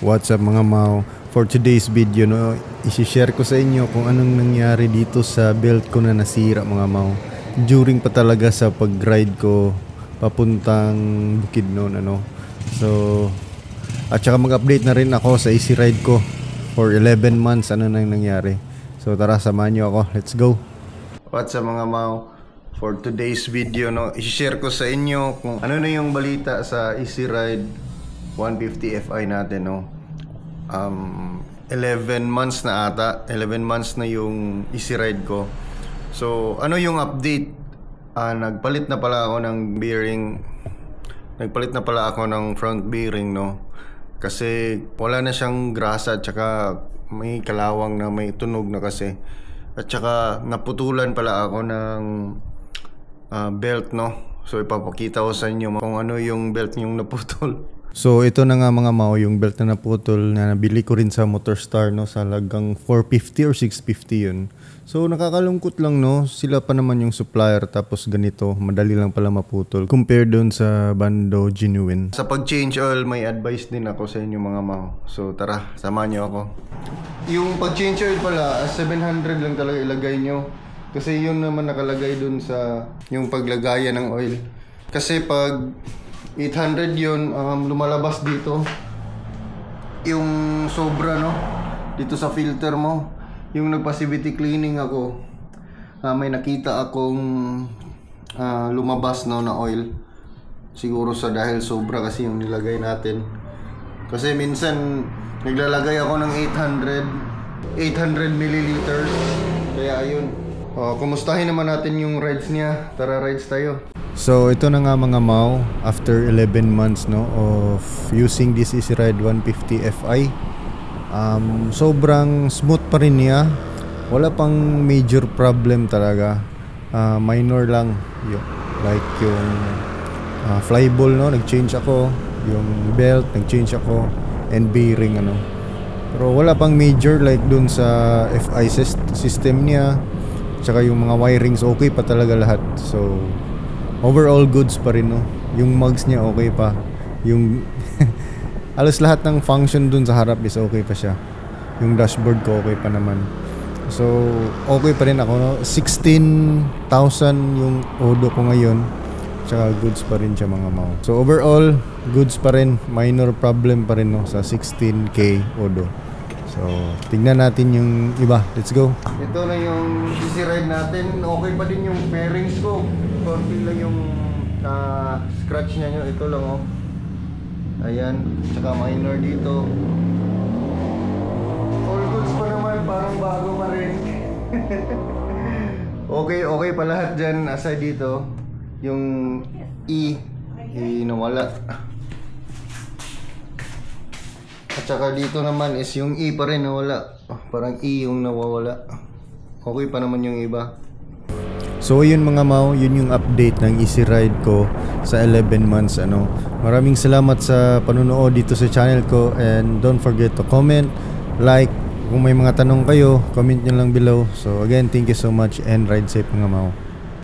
What's up mga Mau? For today's video, no, isi-share ko sa inyo kung anong nangyari dito sa belt ko na nasira mga Mau. During pa talaga sa pag-ride ko papuntang Bukidnon, ano. So, at saka mag-update na rin ako sa easy ride ko for 11 months ano nang nangyari. So tara, samahan nyo ako. Let's go! What's up mga Mau? For today's video, no, isi-share ko sa inyo kung ano na yung balita sa easy ride 150 Fi natin, no. 11 months na ata. 11 months na yung easy ride ko. So, ano yung update? Nagpalit na pala ako ng bearing. Nagpalit na pala ako ng front bearing, no. Kasi wala na siyang grasa at saka may kalawang na may tunog na kasi. At saka naputulan pala ako ng belt, no. So, ipapakita ko sa inyo kung ano yung belt yung naputol. So ito na nga mga Mau, yung belt na naputol na nabili ko rin sa Motorstar, no, sa halagang 450 or 650 yun. So nakakalungkot lang, no, sila pa naman yung supplier tapos ganito, madali lang pala maputol compared doon sa Bando Genuine. Sa pag-change oil, may advice din ako sa inyo mga Mau. So tara, samahan nyo ako. Yung pag-change oil pala, 700 lang talaga ilagay nyo. Kasi yun naman nakalagay doon sa yung paglagayan ng oil. Kasi pag 800 yun, lumalabas dito yung sobra, no, dito sa filter mo. Yung nagpa-CVT cleaning ako, may nakita akong lumabas, no, na oil. Siguro sa dahil sobra kasi yung nilagay natin. Kasi minsan naglalagay ako ng 800 milliliters. Kaya ayun. Kumustahin naman natin yung rides niya. Tara, rides tayo. So ito na nga mga Mau, after 11 months, no, of using this easy ride 150 Fi, sobrang smooth pa rin niya. Wala pang major problem talaga. Minor lang like yung flyball, no, nag-change ako, yung belt nag-change ako, and bearing, ano. Pero wala pang major like dun sa Fi system niya. Tsaka yung mga wirings okay pa talaga lahat. So overall goods pa rin, no. Yung mugs niya okay pa. Yung alos lahat ng function dun sa harap is okay pa siya. Yung dashboard ko okay pa naman. So okay pa rin ako, no. 16,000 yung odo ko ngayon. Tsaka goods pa rin siya mga Mau. So overall goods pa rin. Minor problem pa rin, no, sa 16K odo. So tingnan natin yung iba. Let's go. Ito na yung easy ride natin. Okay pa din yung bearings ko. Konti lang yung scratch niya nyo. Ito lang, oh. Ayan. Tsaka minor dito. All goods pa naman. Parang bago pa rin. Okay pa lahat dyan. Aside dito, yung E nawala. At saka dito naman is yung E pa rin nawala. Parang E yung nawawala. Okay pa naman yung iba. So yun mga Mau, yun yung update ng easy ride ko sa 11 months, ano. Maraming salamat sa panunood dito sa channel ko, and don't forget to comment, like. Kung may mga tanong kayo, comment nyo lang below. So again, thank you so much and ride safe mga Mau.